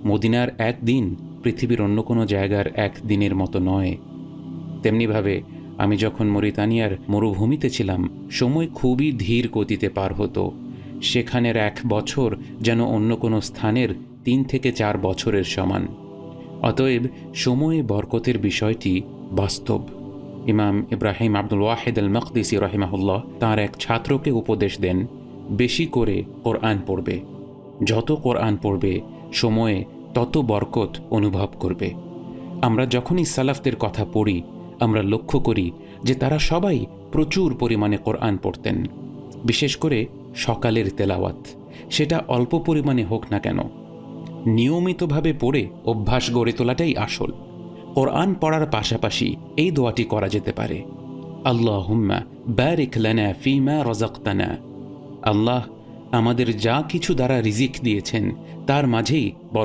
মদিনার একদিন পৃথিবীর অন্য কোনো জায়গার এক দিনের মতো নয়। তেমনিভাবে আমি যখন মরিতানিয়ার মরুভূমিতে ছিলাম, সময় খুবই ধীর গতিতে পার হতো। সেখানের 1 বছর যেন অন্য কোনো স্থানের 3 থেকে 4 বছরের সমান। অতএব সময়ে বরকতের বিষয়টি বাস্তব। ইমাম ইব্রাহিম আব্দুল ওয়াহিদ আল মকদিসি রাহিমাহুল্লাহ তাঁর এক ছাত্রকে উপদেশ দেন, বেশি করে কোরআন পড়বে। যত কোরআন পড়বে সময়ে তত বরকত অনুভব করবে। আমরা যখনই সালাফদের কথা পড়ি, আমরা লক্ষ্য করি যে তারা সবাই প্রচুর পরিমাণে কোরআন পড়তেন। বিশেষ করে সকালের তেলাওয়াত, সেটা অল্প পরিমাণে হোক না কেন, নিয়মিতভাবে পড়ে অভ্যাস গড়ে তোলাটাই আসল। কোরআন পড়ার পাশাপাশি এই দোয়াটি করা যেতে পারে, আল্লাহুম্মা বারিক লানা ফিমা রাযাকতানা। আল্লাহ আমাদের যা কিছু দ্বারা রিজিক দিয়েছেন তার মাঝেই বরকত